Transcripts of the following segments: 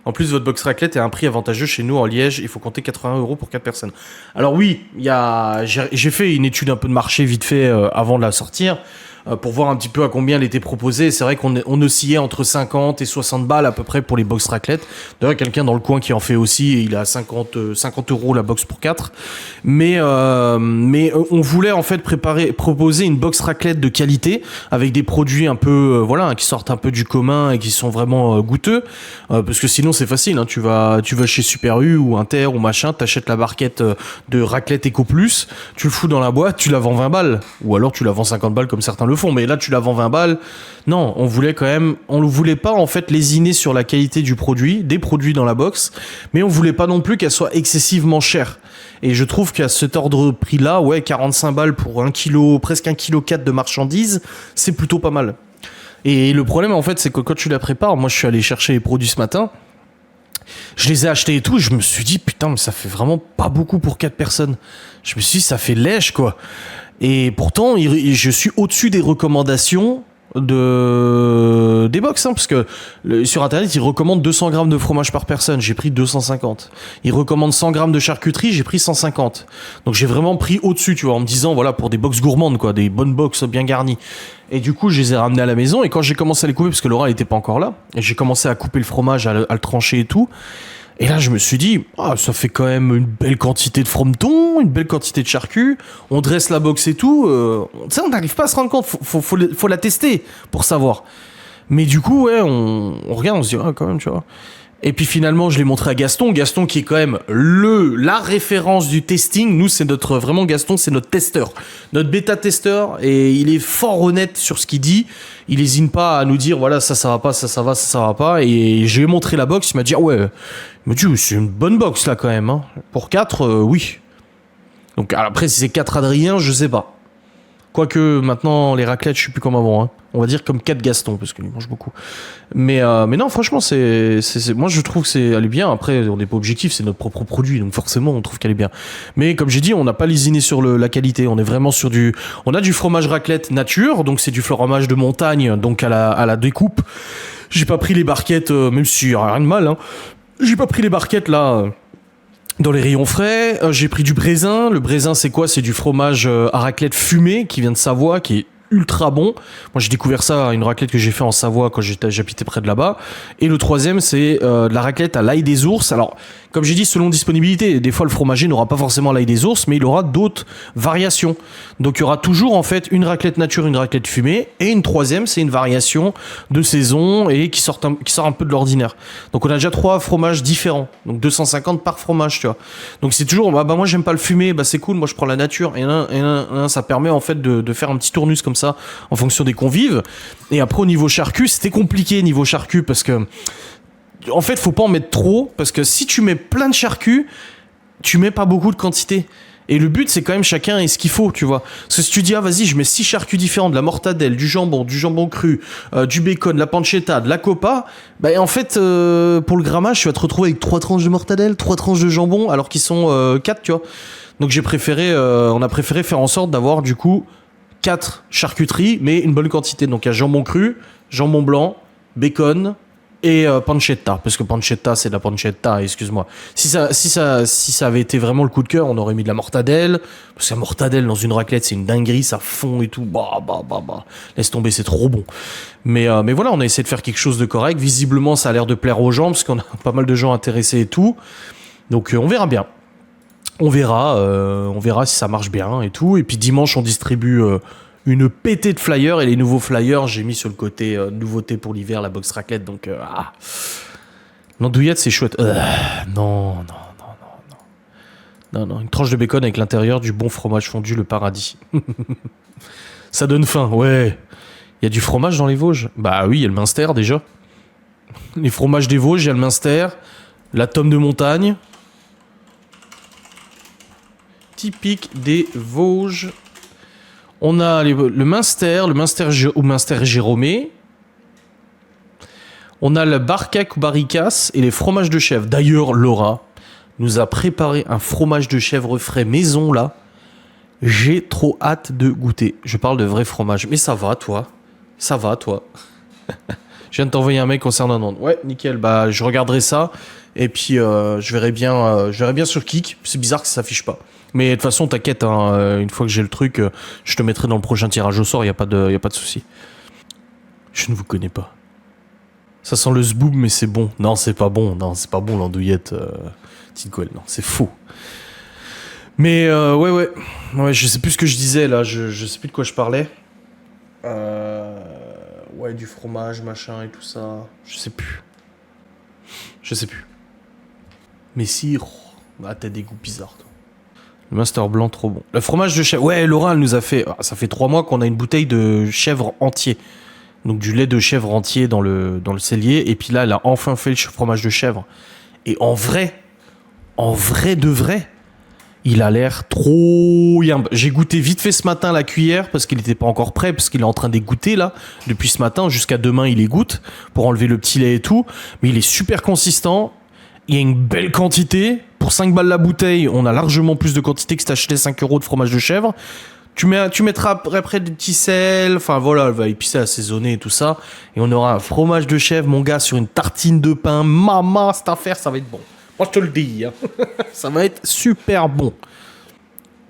En plus, votre box raclette est à un prix avantageux chez nous en Liège. Il faut compter 80 euros pour 4 personnes. Alors oui, j'ai fait une étude un peu de marché vite fait avant de la sortir pour voir un petit peu à combien elle était proposée. C'est vrai qu'on oscillait entre 50 et 60 balles à peu près pour les box raclette. D'ailleurs, quelqu'un dans le coin qui en fait aussi, il a 50 euros la box pour 4. Mais on voulait en fait proposer une box raclette de qualité avec des produits un peu voilà, qui sortent un peu du commun et qui sont vraiment goûteux. Parce que sinon c'est facile, hein. Tu vas chez Super U ou Inter ou machin, t'achètes la barquette de raclette Eco Plus, tu le fous dans la boîte, tu la vends 20 balles. Ou alors tu la vends 50 balles comme certains le font, mais là tu la vends 20 balles. Non, on ne voulait pas en fait lésiner sur la qualité du produit, des produits dans la box, mais on voulait pas non plus qu'elle soit excessivement chère. Et je trouve qu'à cet ordre prix-là, ouais, 45 balles pour 1 kg, presque 1,4 kg de marchandises, c'est plutôt pas mal. Et le problème, en fait, c'est que quand tu la prépares, moi, je suis allé chercher les produits ce matin, je les ai achetés et tout, et je me suis dit, putain, mais ça fait vraiment pas beaucoup pour 4 personnes. Je me suis dit, ça fait lèche, quoi. Et pourtant, je suis au-dessus des recommandations des box, hein, parce que sur internet ils recommandent 200 grammes de fromage par personne, j'ai pris 250. Ils recommandent 100 grammes de charcuterie, j'ai pris 150. Donc j'ai vraiment pris au-dessus, tu vois, en me disant voilà, pour des box gourmandes, quoi, des bonnes box bien garnies. Et du coup je les ai ramenés à la maison, et quand j'ai commencé à les couper, parce que Laura elle était pas encore là, et j'ai commencé à couper le fromage, à le trancher et tout. Et là, je me suis dit, ça fait quand même une belle quantité de frometon, une belle quantité de charcu. On dresse la box et tout. Ça, on n'arrive pas à se rendre compte. Faut la tester pour savoir. Mais du coup, ouais, on regarde, on se dit, quand même, tu vois. Et puis finalement, je l'ai montré à Gaston. Gaston qui est quand même la référence du testing. Nous, vraiment Gaston, c'est notre testeur. Notre bêta-testeur. Et il est fort honnête sur ce qu'il dit. Il hésite pas à nous dire, voilà, ça va pas, ça va pas. Et je lui ai montré la box. Il m'a dit, ouais. Il m'a dit, c'est une bonne box là quand même. Hein. Pour 4, oui. Donc après, si c'est 4 Adrien, je sais pas. Quoique maintenant, les raclettes, je suis plus comme avant. Hein. On va dire comme 4 Gaston, parce qu'il mange beaucoup. Mais non, franchement, moi je trouve elle est bien. Après, on n'est pas objectif, c'est notre propre produit, donc forcément, on trouve qu'elle est bien. Mais comme j'ai dit, on n'a pas lésiné sur la qualité. On est vraiment sur on a du fromage raclette nature, donc c'est du fromage de montagne, donc à la découpe. J'ai pas pris les barquettes, même s'il n'y a rien de mal. Hein. J'ai pas pris les barquettes là. Dans les rayons frais, j'ai pris du brésin. Le brésin, c'est quoi? C'est du fromage à raclette fumé qui vient de Savoie, qui est ultra bon. Moi, j'ai découvert ça à une raclette que j'ai fait en Savoie quand j'habitais près de là-bas. Et le troisième, c'est de la raclette à l'ail des ours. Alors, comme j'ai dit, selon disponibilité, des fois le fromager n'aura pas forcément l'ail des ours, mais il aura d'autres variations. Donc il y aura toujours en fait une raclette nature, une raclette fumée, et une troisième, c'est une variation de saison et qui sort un peu de l'ordinaire. Donc on a déjà 3 fromages différents, donc 250 par fromage, tu vois. Donc c'est toujours, moi j'aime pas le fumé, c'est cool, moi je prends la nature, et ça permet en fait de faire un petit tournus comme ça en fonction des convives. Et après au niveau charcu, c'était compliqué niveau charcu parce que en fait, faut pas en mettre trop, parce que si tu mets plein de charcus, tu mets pas beaucoup de quantité. Et le but, c'est quand même chacun et ce qu'il faut, tu vois. Parce que si tu dis, vas-y, je mets 6 charcus différents, de la mortadelle, du jambon cru, du bacon, de la pancetta, de la copa, en fait, pour le grammage, tu vas te retrouver avec 3 tranches de mortadelle, 3 tranches de jambon, alors qu'ils sont 4, tu vois. Donc on a préféré faire en sorte d'avoir, du coup, 4 charcuteries, mais une bonne quantité. Donc il y a jambon cru, jambon blanc, bacon, et pancetta, parce que pancetta c'est de la pancetta, excuse-moi. Si ça avait été vraiment le coup de cœur, on aurait mis de la mortadelle, parce que la mortadelle dans une raclette c'est une dinguerie, ça fond et tout, laisse tomber, c'est trop bon. Mais voilà, on a essayé de faire quelque chose de correct. Visiblement ça a l'air de plaire aux gens, parce qu'on a pas mal de gens intéressés et tout, donc on verra bien. On verra si ça marche bien et tout. Et puis dimanche on distribue une pétée de flyers, et les nouveaux flyers, j'ai mis sur le côté nouveauté pour l'hiver, la box raclette, donc l'andouillette, c'est chouette. Non, une tranche de bacon avec l'intérieur du bon fromage fondu, le paradis. Ça donne faim, ouais. Il y a du fromage dans les Vosges? Bah oui, il y a le Munster déjà. Les fromages des Vosges, il y a le Munster, la tome de montagne. Typique des Vosges. On a le Munster ou Munster Jérômé. On a le Barcac ou Barricas et les fromages de chèvre. D'ailleurs, Laura nous a préparé un fromage de chèvre frais maison, là. J'ai trop hâte de goûter. Je parle de vrai fromage. Mais ça va, toi. Je viens de t'envoyer un mail concernant Nantes. Ouais, nickel. Bah, je regarderai ça. Et puis, je verrai bien sur Kik. C'est bizarre que ça s'affiche pas. Mais de toute façon, t'inquiète, hein, une fois que j'ai le truc, je te mettrai dans le prochain tirage au sort. Y a pas de souci. Je ne vous connais pas. Ça sent le zboob, mais c'est bon. Non, c'est pas bon. Non, c'est pas bon, l'andouillette. Petite Gwen, non, c'est faux. Mais ouais, je sais plus ce que je disais là, je sais plus de quoi je parlais. Ouais, du fromage, machin et tout ça. Je sais plus. Mais si, ah, t'as des goûts bizarres, toi. Le master blanc, trop bon. Le fromage de chèvre. Ouais, Laura, elle nous a fait. Ça fait 3 mois qu'on a une bouteille de chèvre entier. Donc du lait de chèvre entier dans le cellier. Et puis là, elle a enfin fait le fromage de chèvre. Et en vrai de vrai, il a l'air trop yimbe. J'ai goûté vite fait ce matin la cuillère parce qu'il n'était pas encore prêt, parce qu'il est en train d'égoutter là. Depuis ce matin jusqu'à demain, il égoutte pour enlever le petit lait et tout. Mais il est super consistant. Il y a une belle quantité. Pour 5 balles la bouteille, on a largement plus de quantité que si t'achetais 5 € de fromage de chèvre. Tu mettras après des petits sels. Enfin voilà, elle va épicer, assaisonner et tout ça. Et on aura un fromage de chèvre, mon gars, sur une tartine de pain. Maman, cette affaire, ça va être bon. Moi, je te le dis. Hein. Ça va être super bon.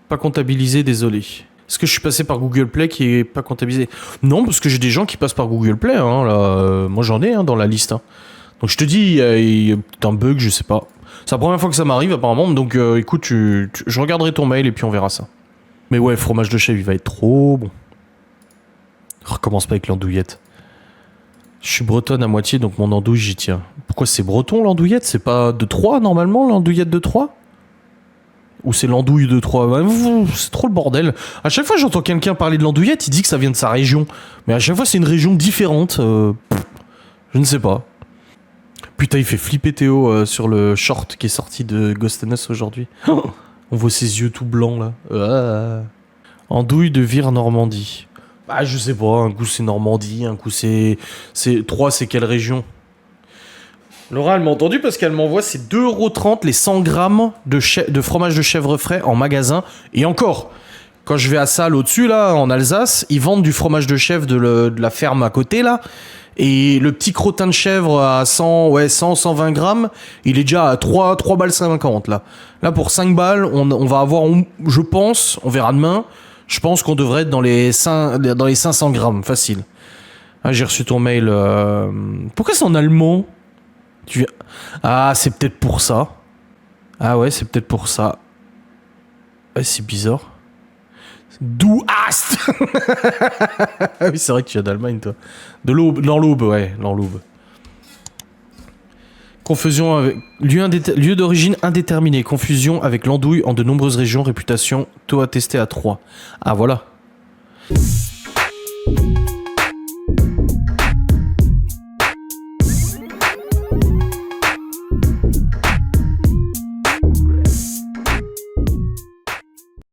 Pas comptabilisé, désolé. Est-ce que je suis passé par Google Play qui est pas comptabilisé? Non, parce que j'ai des gens qui passent par Google Play. Hein, là. Moi, j'en ai dans la liste. Hein. Donc, je te dis, il y a peut-être un bug, je sais pas. C'est la première fois que ça m'arrive, apparemment. Donc, écoute, je regarderai ton mail et puis on verra ça. Mais ouais, fromage de chèvre, il va être trop bon. Recommence pas avec l'andouillette. Je suis bretonne à moitié, donc mon andouille, j'y tiens. Pourquoi c'est breton, l'andouillette? C'est pas de Troyes, normalement, l'andouillette de Troyes? Ou c'est l'andouille de Troyes? C'est trop le bordel. À chaque fois, j'entends quelqu'un parler de l'andouillette, il dit que ça vient de sa région. Mais à chaque fois, c'est une région différente. Je ne sais pas. Putain, il fait flipper Théo sur le short qui est sorti de Ghost and Us aujourd'hui. On voit ses yeux tout blancs, là. Andouille de Vire Normandie. Bah, je sais pas. Un coup, c'est Normandie. Un coup, c'est... Troyes, c'est quelle région? Laura, elle m'a entendu parce qu'elle m'envoie ses 2,30 € les 100 grammes de fromage de chèvre frais en magasin. Et encore, quand je vais à Salles au-dessus, là, en Alsace, ils vendent du fromage de chèvre de la ferme à côté, là. Et le petit crottin de chèvre à 120 grammes, il est déjà à 3 balles 50, là. Là, pour 5 balles, on va avoir, je pense, on verra demain, je pense qu'on devrait être dans les 500 grammes, facile. Ah, j'ai reçu ton mail. Pourquoi c'est en allemand? Ah, c'est peut-être pour ça. Ah ouais, c'est peut-être pour ça. Ouais, c'est bizarre. Du hast. Ah oui, c'est vrai que tu viens d'Allemagne, toi. De l'Aube, dans l'Aube, ouais, dans l'Aube. Confusion avec... Lieu d'origine indéterminé. Confusion avec l'andouille en de nombreuses régions. Réputation, taux attesté à 3. Ah, voilà.